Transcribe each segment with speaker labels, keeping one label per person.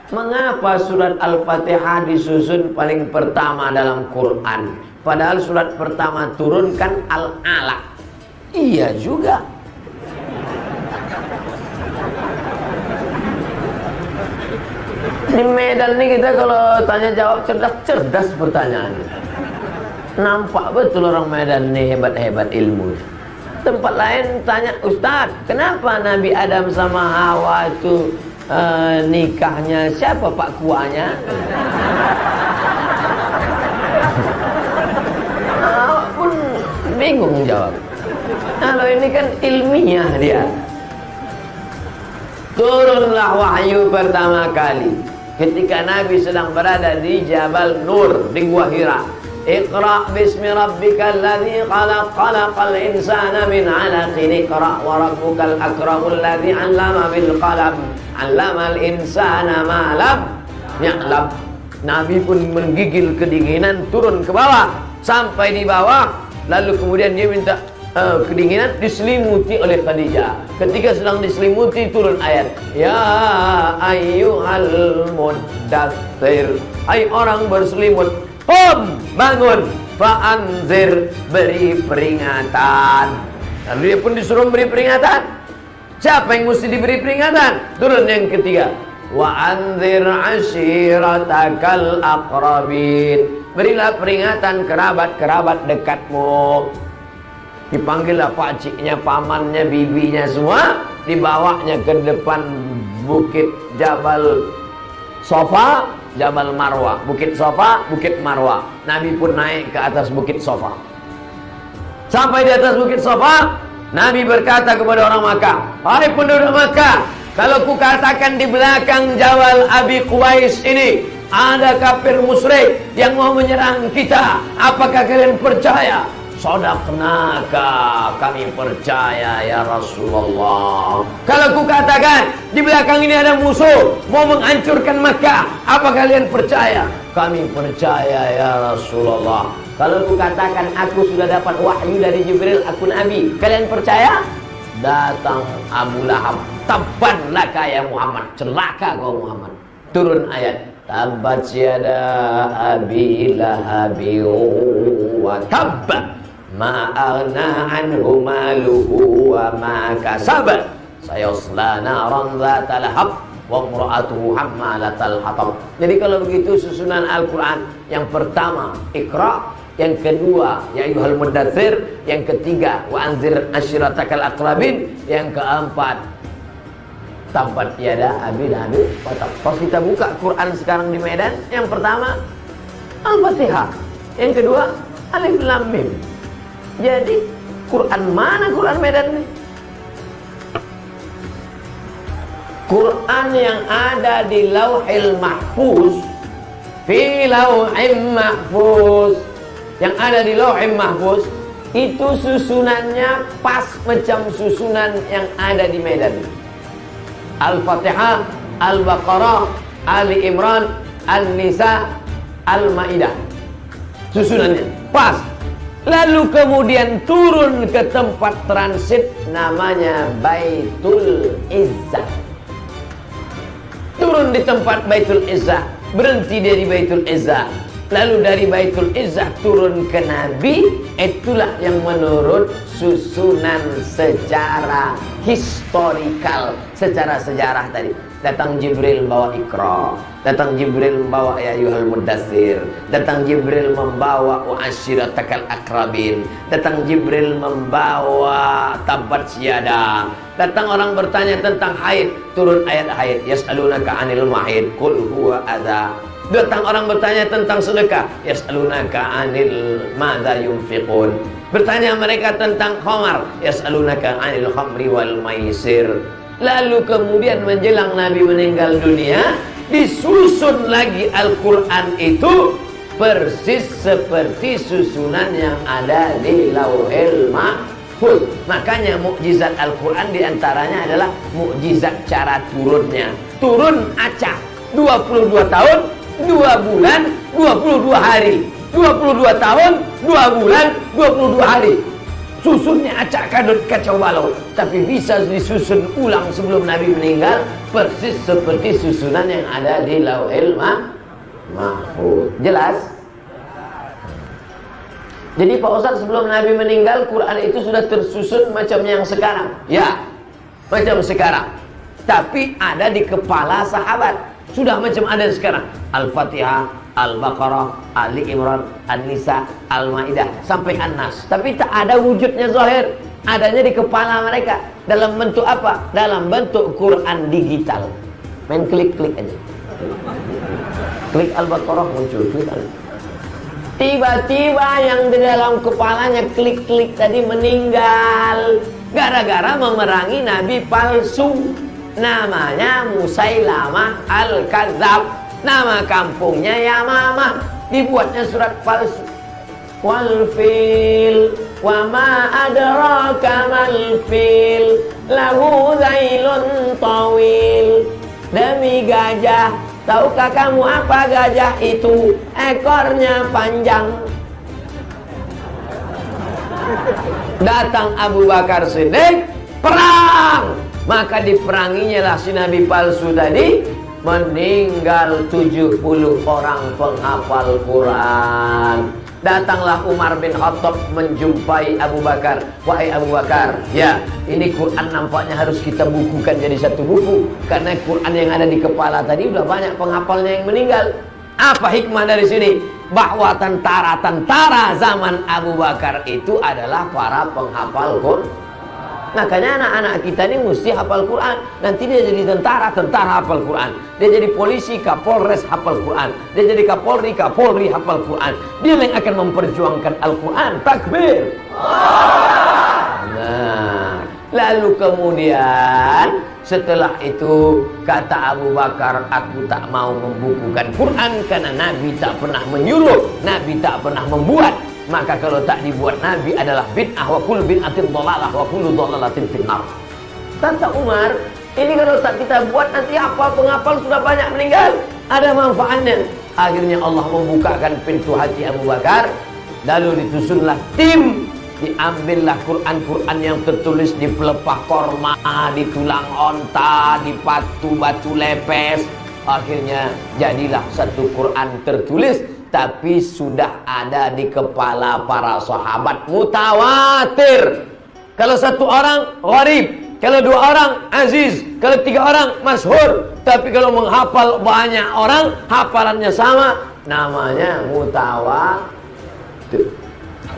Speaker 1: Mengapa surat Al-Fatihah disusun paling pertama dalam Quran? Padahal surat pertama turunkan Al-Alaq. Iya juga. Di Medan nih kita kalau tanya jawab cerdas pertanyaannya. Nampak betul orang Medan nih hebat-hebat ilmu. Tempat lain tanya, Ustadz, kenapa Nabi Adam sama Hawa itu nikahnya siapa pak kuahnya? Awak pun bingung jawab. Kalau ini kan ilmiah dia. Turunlah wahyu pertama kali ketika Nabi sedang berada di Jabal Nur di Gua Hira. Iqra bismi rabbikal ladzi khalaq, khalaqal insana min 'alaqin, iqra wa rabbukal akramul ladzi 'allama bil qalam, 'allamal insana ma lam ya'lam. Nabi pun menggigil kedinginan, turun ke bawah sampai di bawah, lalu kemudian dia minta kedinginan diselimuti oleh Khadijah. Ketika sedang diselimuti turun ayat, ya ayyuhal muddatsir, hai orang berselimut, qum, bangun, fa'anzir, beri peringatan. Lalu dia pun disuruh beri peringatan. Siapa yang mesti diberi peringatan? Turun yang ketiga, wa anzir ashiratakal aqrabin, berilah peringatan kerabat-kerabat dekatmu. Dipanggillah pakciknya, pamannya, bibinya semua, dibawanya ke depan bukit Jabal Sofa, Jabal Marwah, bukit Sofa, bukit Marwah. Nabi pun naik ke atas bukit Sofa. Sampai di atas bukit Sofa, Nabi berkata kepada orang Makkah, hai penduduk Makkah, kalau kukatakan di belakang Jabal Abi Qubais ini ada kafir musyrik yang mau menyerang kita, apakah kalian percaya? Sadaqnaka, kami percaya ya Rasulullah. Kalau kukatakan di belakang ini ada musuh mau menghancurkan Makkah, apa kalian percaya? Kami percaya ya Rasulullah. Kalau kukatakan aku sudah dapat wahyu dari Jibril, aku Nabi, kalian percaya? Datang Abu Lahab, tabban laka ya Muhammad, celaka kau Muhammad. Turun ayat, tabbat yada abi lahabi wa tabba ma aghna anhu maluhu wa ma kasab sayasla naran dzatal lahab wa imra'atuhu hammalatal hatab. Jadi kalau begitu susunan Al-Qur'an, yang pertama Iqra, yang kedua ya ayyuhal muddatsir, yang ketiga wa anzir ashiratakal aqrabin, yang keempat tabbat yada abi lahabi wa tab. Pas kita buka Quran sekarang di Medan, yang pertama Al-Fatihah, yang kedua Alif Lam Mim. Jadi Quran mana Quran Medan ini? Quran yang ada di Lauhil Mahfuz, fi Lauhil Mahfuz, yang ada di Lauhil Mahfuz itu susunannya pas macam susunan yang ada di Medan. Al-Fatihah, Al-Baqarah, Ali Imran, An-Nisa, Al-Maidah. Susunannya pas. Lalu kemudian turun ke tempat transit namanya Baitul Izzah. Turun di tempat Baitul Izzah, berhenti dia di Baitul Izzah. Lalu dari Baitul Izzah turun ke Nabi. Itulah yang menurut susunan secara historikal, secara sejarah tadi. Datang Jibril membawa Iqra, datang Jibril membawa ya ayyuhal muddatsir, datang Jibril membawa wa ashiratakal aqrabin, datang Jibril membawa tabbat yada. Datang orang bertanya tentang haid, turun ayat haid, yas'alunaka 'anil mahid qul huwa adza. Datang orang bertanya tentang sedekah, yas'alunaka 'anil madza yunfiqun. Bertanya mereka tentang khamar, yas'alunaka 'anil khamri wal maisir. Lalu kemudian menjelang Nabi meninggal dunia, disusun lagi Al-Quran itu persis seperti susunan yang ada di Lauhil Mahfuz. Makanya mukjizat Al-Quran diantaranya adalah mukjizat cara turunnya. Turun acak 22 tahun, 2 bulan, 22 hari. 22 tahun, 2 bulan, 22 hari. susunnya acak kadut kacau balau, tapi bisa disusun ulang sebelum Nabi meninggal, persis seperti susunan yang ada di Lauhil Mahfuz. Jelas? Jadi Pak Ustadz, sebelum Nabi meninggal Quran itu sudah tersusun macam yang sekarang? Ya, macam sekarang. Tapi ada di kepala sahabat. Sudah macam ada sekarang. Al-Fatihah, Al-Baqarah, Ali Imran, An-Nisa, Al-Maidah sampai An-Nas. Tapi tak ada wujudnya zahir. Adanya di kepala mereka. Dalam bentuk apa? Dalam bentuk Quran digital. Main klik-klik aja. Klik Al-Baqarah muncul, klik Al-Baqarah. Tiba-tiba yang di dalam kepalanya klik-klik tadi meninggal gara-gara memerangi nabi palsu. Namanya Musailamah Al-Kadzab. Nama kampungnya Yamamah. Dibuatnya surat palsu. Wal fil wa ma adraka mal fil lahu zailun tawil. Demi gajah, tahukah kamu apa gajah itu? Ekornya panjang. Datang Abu Bakar Siddiq, perang. Maka diperanginya lah si Nabi palsu tadi. Meninggal 70 orang penghafal Quran. Datanglah Umar bin Khattab menjumpai Abu Bakar. Wahai Abu Bakar, ya, ini Quran nampaknya harus kita bukukan jadi satu buku. Karena Quran yang ada di kepala tadi udah banyak penghafalnya yang meninggal. Apa hikmah dari sini? Bahwa tentara-tentara zaman Abu Bakar itu adalah para penghafal Quran. Makanya anak-anak kita ini mesti hafal Quran. Nanti dia jadi tentara, tentara hafal Quran. Dia jadi polisi, kapolres hafal Quran. Dia jadi kapolri, kapolri hafal Quran. Dia yang akan memperjuangkan Al-Quran. Takbir. Nah, lalu kemudian setelah itu kata Abu Bakar, aku tak mau membukukan Quran karena Nabi tak pernah menyuruh, Nabi tak pernah membuat. Maka kalau tak dibuat Nabi adalah bid'ah, wa kullu bid'atin dhalalah wa kullu dhalalatin finnar. Kata Umar, ini kalau tak kita buat nanti hafal penghafal sudah banyak meninggal, ada manfaatnya. Akhirnya Allah membukakan pintu hati Abu Bakar. Lalu disusunlah tim, diambillah Quran-Quran yang tertulis di pelepah korma, di tulang onta, di batu lepes. Akhirnya jadilah satu Quran tertulis, tapi sudah ada di kepala para sahabat, mutawatir. Kalau satu orang gharib, kalau dua orang aziz, kalau tiga orang masyhur. Tapi kalau menghafal banyak orang, hafalannya sama, namanya mutawatir.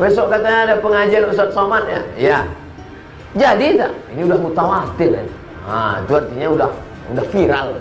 Speaker 1: Besok katanya ada pengajian Ustaz Somad ya? Ya. Jadi tak? Ini udah mutawatir ya? Nah, itu artinya udah viral.